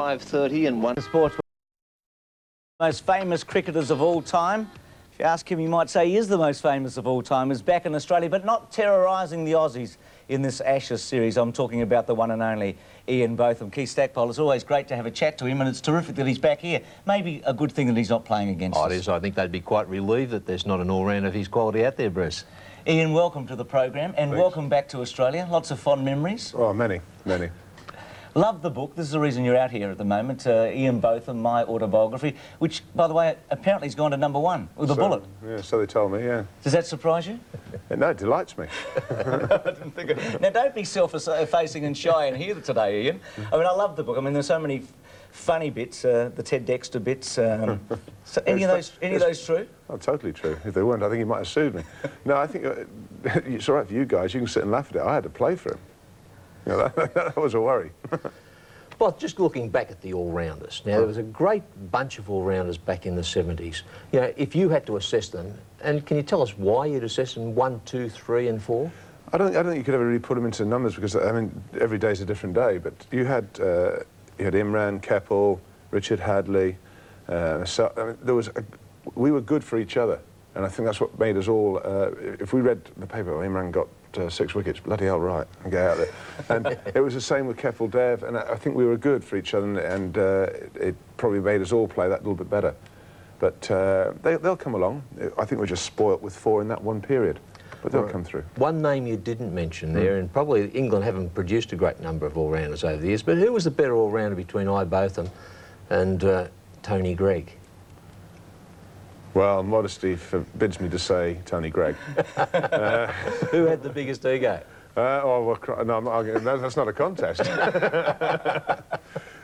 5:30 and one. Sportsworld, most famous cricketers of all time. If you ask him, he might say he is the most famous of all time. He's back in Australia, but not terrorising the Aussies in this Ashes series. I'm talking about the one and only Ian Botham. Keith Stackpole, it's always great to have a chat to him, and it's terrific that he's back here. Maybe a good thing that he's not playing against us. It is. I think they'd be quite relieved that there's not an all-round of his quality out there, Bruce. Ian, welcome to the program, and welcome back to Australia. Lots of fond memories. Oh, many. Love the book. This is the reason you're out here at the moment. Ian Botham, my autobiography, which, by the way, apparently has gone to #1 with a bullet. Yeah, so they told me, yeah. Does that surprise you? No, it delights me. I didn't think of... Now, don't be self-effacing and shy in here today, Ian. I mean, I love the book. I mean, there's so many funny bits, the Ted Dexter bits. So any of those true? Oh, totally true. If they weren't, I think he might have sued me. No, I think it's all right for you guys. You can sit and laugh at it. I had to play for him. You know, that was a worry. Well, just looking back at the all-rounders. Now, there was a great bunch of all-rounders back in the 70s. You know, if you had to assess them, and can you tell us why you'd assess them 1, 2, 3 and 4? I don't think you could ever really put them into numbers because, I mean, every day's a different day. But you had Imran, Keppel, Richard Hadley. So, I mean, we were good for each other. And I think that's what made us all, if we read the paper, Imran got 6 wickets, bloody hell right, and get out there. And it was the same with Keppel, Dev, and I think we were good for each other, and it probably made us all play that little bit better. But they'll come along. I think we're just spoilt with 4 in that one period, but they'll come through. One name you didn't mention there, and probably England haven't produced a great number of all-rounders over the years, but who was the better all-rounder between Botham and Tony Greig? Well, modesty forbids me to say Tony Greig. Who had the biggest ego? No, I'm not arguing. That's not a contest.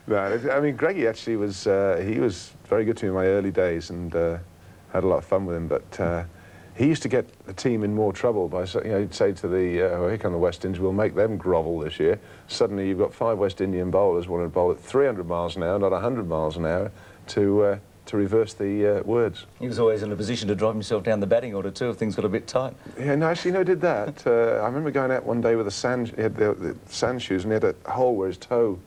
No, I mean, Greggy actually was, he was very good to me in my early days and had a lot of fun with him, but he used to get the team in more trouble by, you know, he'd say to the, oh, here come the West Indies, we'll make them grovel this year. Suddenly you've got 5 West Indian bowlers wanting to bowl at 300 miles an hour, not 100 miles an hour, to reverse the words. He was always in a position to drive himself down the batting order too if things got a bit tight. Yeah, no, actually, no, did that. I remember going out one day with he had the sand shoes, and he had a hole where his toe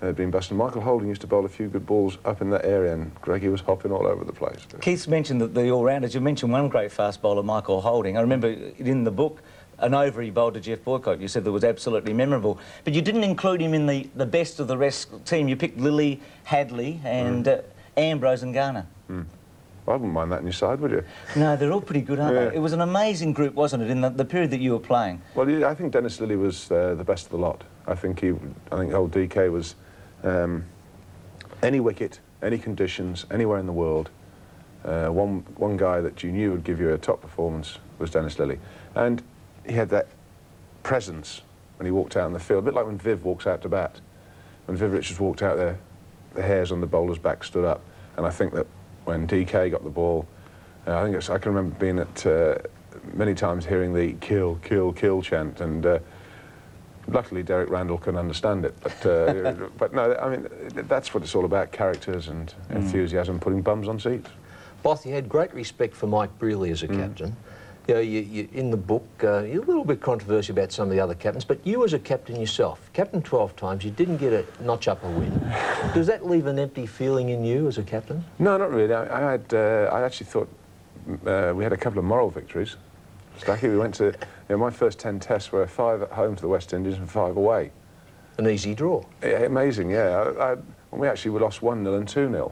had been busted. Michael Holding used to bowl a few good balls up in that area, and Greggy was hopping all over the place. Keith's mentioned that the all-rounders. You mentioned one great fast bowler, Michael Holding. I remember in the book, an over he bowled to Jeff Boycott. You said that was absolutely memorable. But you didn't include him in the best of the rest team. You picked Lilly, Hadley and Ambrose and Garner. I wouldn't mind that on your side, would you? No, they're all pretty good, aren't they? It was an amazing group, wasn't it, in the period that you were playing? Well, yeah, I think Dennis Lilly was the best of the lot. I think old DK was any wicket, any conditions, anywhere in the world. One guy that you knew would give you a top performance was Dennis Lilly, and he had that presence when he walked out in the field, a bit like when Viv walks out to bat. When Viv Richards walked out there, the hairs on the bowler's back stood up, and I think that when DK got the ball, I can remember being at many times hearing the kill, kill, kill chant, and luckily Derek Randall can understand it, but but no, I mean, that's what it's all about, characters and enthusiasm, putting bums on seats. Both, you had great respect for Mike Brearley as a captain. You know, you in the book, you're a little bit controversial about some of the other captains, but you as a captain yourself, captain 12 times, you didn't get a notch up a win. Does that leave an empty feeling in you as a captain? No, not really. I actually thought we had a couple of moral victories. Stacky, we went to, you know, my first 10 tests were 5 at home to the West Indies and 5 away. An easy draw. Yeah, amazing, yeah. We actually lost 1-0 and 2-0.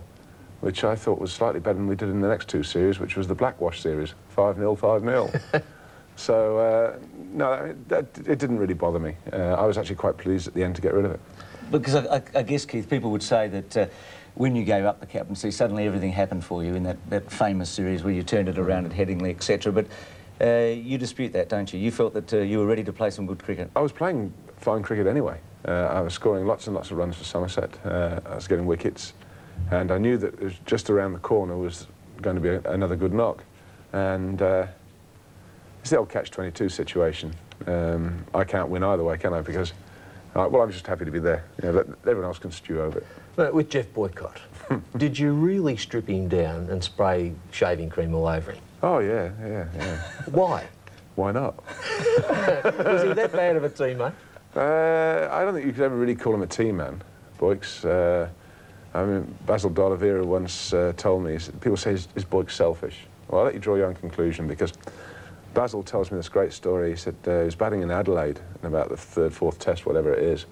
Which I thought was slightly better than we did in the next 2 series, which was the Blackwash series, 5-0, 5-0. So, no, it didn't really bother me. I was actually quite pleased at the end to get rid of it. Because I guess, Keith, people would say that when you gave up the captaincy, suddenly everything happened for you in that famous series where you turned it around at Headingley, etc. But you dispute that, don't you? You felt that you were ready to play some good cricket. I was playing fine cricket anyway. I was scoring lots and lots of runs for Somerset. I was getting wickets. And I knew that it was just around the corner was going to be another good knock. And it's the old catch-22 situation. I can't win either way, can I? Because, well, I'm just happy to be there. You know, everyone else can stew over it. But with Jeff Boycott, did you really strip him down and spray shaving cream all over him? Oh, yeah. Why? Why not? Was he that bad of a teammate? I don't think you could ever really call him a team man, Boyks. I mean, Basil D'Oliveira once told me, people say, is Boyk selfish? Well, I'll let you draw your own conclusion, because Basil tells me this great story. He said he was batting in Adelaide in about the third, fourth test, whatever it is,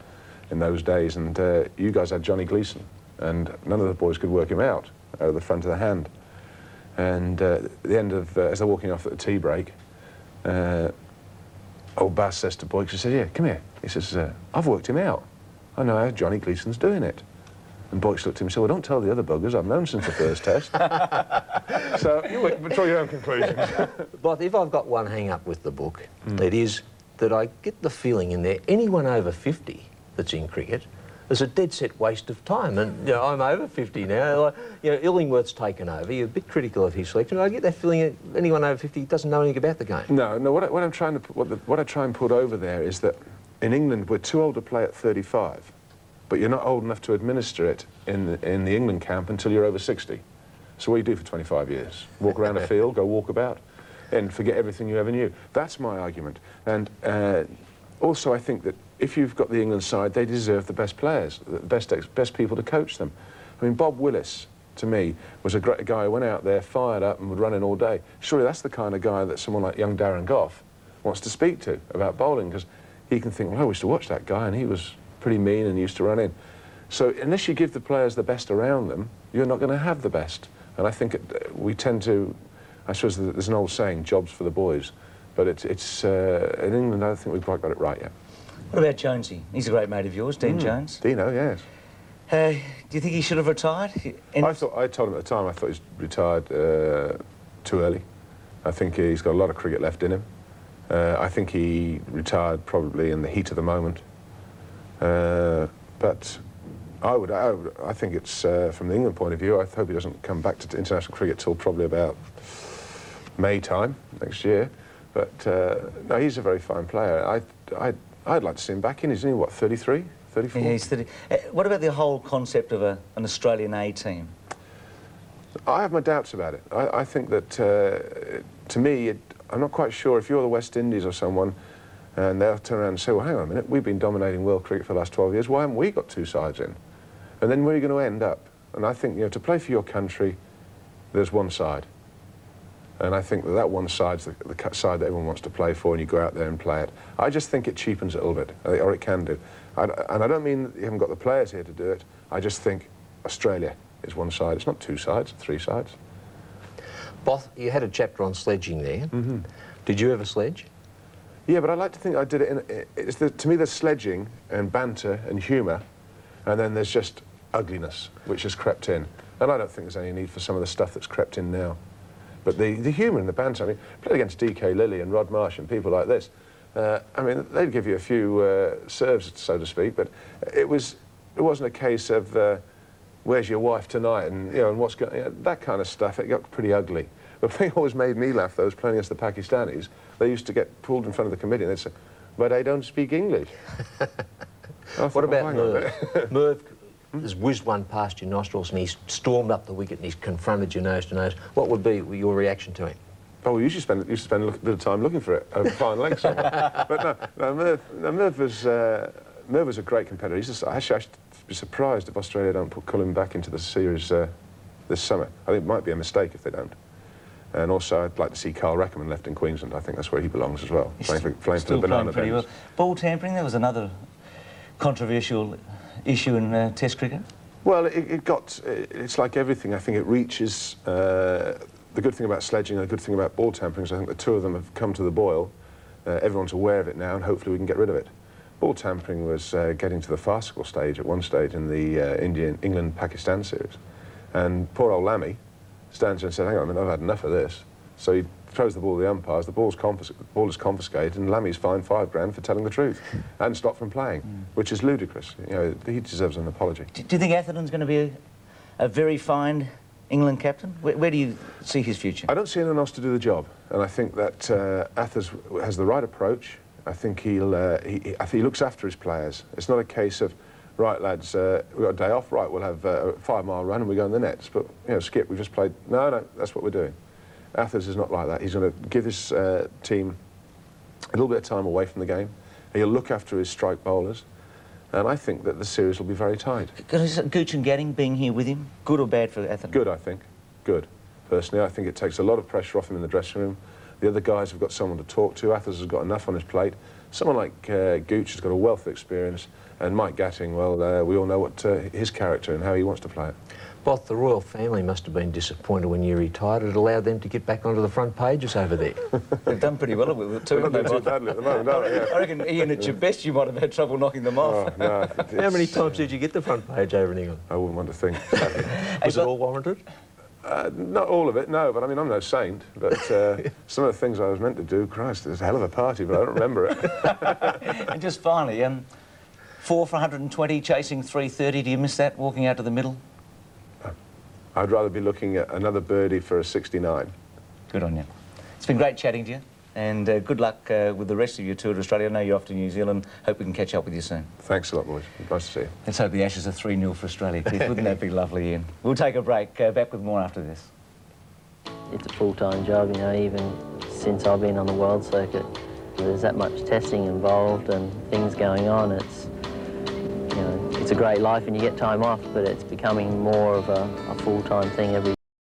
in those days, and you guys had Johnny Gleeson, and none of the boys could work him out of the front of the hand. And at the end of, as they're walking off at the tea break, old Baz says to Boyk, he says, yeah, come here. He says, I've worked him out. I know how Johnny Gleeson's doing it. And Boyk looked at him and said, well, don't tell the other buggers, I've known since the first test. So you draw your own conclusions. But if I've got one hang-up with the book, it is that I get the feeling in there, anyone over 50 that's in cricket is a dead-set waste of time. And, you know, I'm over 50 now. Like, you know, Illingworth's taken over. You're a bit critical of his selection. I get that feeling that anyone over 50 doesn't know anything about the game. No, what I'm trying to what I try and put over there is that in England we're too old to play at 35, but you're not old enough to administer it in the England camp until you're over 60. So what do you do for 25 years? Walk around a field, go walk about, and forget everything you ever knew. That's my argument. And also I think that if you've got the England side, they deserve the best players, the best people to coach them. I mean, Bob Willis, to me, was a great guy who went out there, fired up, and would run in all day. Surely that's the kind of guy that someone like young Darren Gough wants to speak to about bowling, because he can think, well, I used to watch that guy, and he was pretty mean and used to run in. So unless you give the players the best around them, you're not going to have the best. And I think we tend to, I suppose there's an old saying, jobs for the boys. But it's in England, I don't think we've quite got it right yet. What about Jonesy? He's a great mate of yours, Dean Jones. Dino, yes. Do you think he should have retired? I told him at the time, I thought he's retired too early. I think he's got a lot of cricket left in him. I think he retired probably in the heat of the moment. But I think it's, from the England point of view, I hope he doesn't come back to international cricket till probably about May time next year. But no, he's a very fine player. I'd like to see him back in. He's only, what, 33, 34? Yeah, he's 30. What about the whole concept of an Australian A team? I have my doubts about it. I think that, to me, I'm not quite sure if you're the West Indies or someone, and they'll turn around and say, well, hang on a minute, we've been dominating world cricket for the last 12 years, why haven't we got two sides in? And then where are you going to end up? And I think, you know, to play for your country, there's one side. And I think that one side's the side that everyone wants to play for, and you go out there and play it. I just think it cheapens it a little bit, or it can do. And I don't mean that you haven't got the players here to do it. I just think Australia is one side. It's not two sides, it's three sides. Both, you had a chapter on sledging there. Did you ever sledge? Yeah, but I like to think I did it to me there's sledging and banter and humour, and then there's just ugliness, which has crept in. And I don't think there's any need for some of the stuff that's crept in now. But the humour and the banter, I mean, played against D.K. Lilly and Rod Marsh and people like this. I mean, they'd give you a few serves, so to speak, but it wasn't a case of where's your wife tonight and, you know, and what's going, you know, that kind of stuff. It got pretty ugly. The thing always made me laugh, though, was playing against the Pakistanis. They used to get pulled in front of the committee and they'd say, but I don't speak English. What about Merv? Merv has whizzed one past your nostrils and he's stormed up the wicket and he's confronted you nose to nose. What would be your reaction to him? Oh, we usually spend a bit of time looking for it, a fine leg somewhere. But no, Merv was a great competitor. Actually, I should be surprised if Australia don't call him back into the series this summer. I think it might be a mistake if they don't. And also, I'd like to see Carl Reckerman left in Queensland. I think that's where he belongs as well. Playing for the banana pretty well. bends. Ball tampering, that was another controversial issue in Test cricket. Well, it's like everything. I think it reaches, the good thing about sledging and the good thing about ball tampering is I think the two of them have come to the boil. Everyone's aware of it now, and hopefully we can get rid of it. Ball tampering was getting to the farcical stage at one stage in the England-Pakistan series. And poor old Lammy stands there and said, hang on a minute, I've had enough of this. So he throws the ball to the umpires, the ball is confiscated, and Lammy's fined £5 grand for telling the truth and stopped from playing, which is ludicrous. You know, he deserves an apology. Do you think Atherton's going to be a very fine England captain? Where do you see his future? I don't see anyone else to do the job, and I think that Athers has the right approach. I think he looks after his players. It's not a case of, right, lads, we've got a day off, right, we'll have a 5-mile run and we go in the nets. But, you know, Skip, we've just played. No, that's what we're doing. Athers is not like that. He's going to give his team a little bit of time away from the game. He'll look after his strike bowlers. And I think that the series will be very tight. Gooch and Gadding being here with him, good or bad for Atherton? Good, I think. Good. Personally, I think it takes a lot of pressure off him in the dressing room. The other guys have got someone to talk to. Athers has got enough on his plate. Someone like Gooch has got a wealth of experience. And Mike Gatting, well, we all know what his character and how he wants to play it. Both the royal family must have been disappointed when you retired. It allowed them to get back onto the front pages over there. They've done pretty well with it too. They're not doing too badly at the moment, are they? Yeah. I reckon, Ian, at your best, you might have had trouble knocking them off. Oh, no, How many times did you get the front page over in England? I wouldn't want to think. Was it all warranted? Not all of it, no, but I mean, I'm no saint. But some of the things I was meant to do, Christ, it was a hell of a party, but I don't remember it. And just finally, 4 for 120, chasing 330. Do you miss that, walking out to the middle? I'd rather be looking at another birdie for a 69. Good on you. It's been great chatting to you, and good luck with the rest of your tour to Australia. I know you're off to New Zealand. Hope we can catch up with you soon. Thanks a lot, boys. Nice to see you. Let's hope the Ashes are 3-0 for Australia, Keith. Wouldn't that be lovely, Ian? We'll take a break. Back with more after this. It's a full-time job, you know, even since I've been on the world circuit. There's that much testing involved and things going on. It's a great life and you get time off, but it's becoming more of a full-time thing every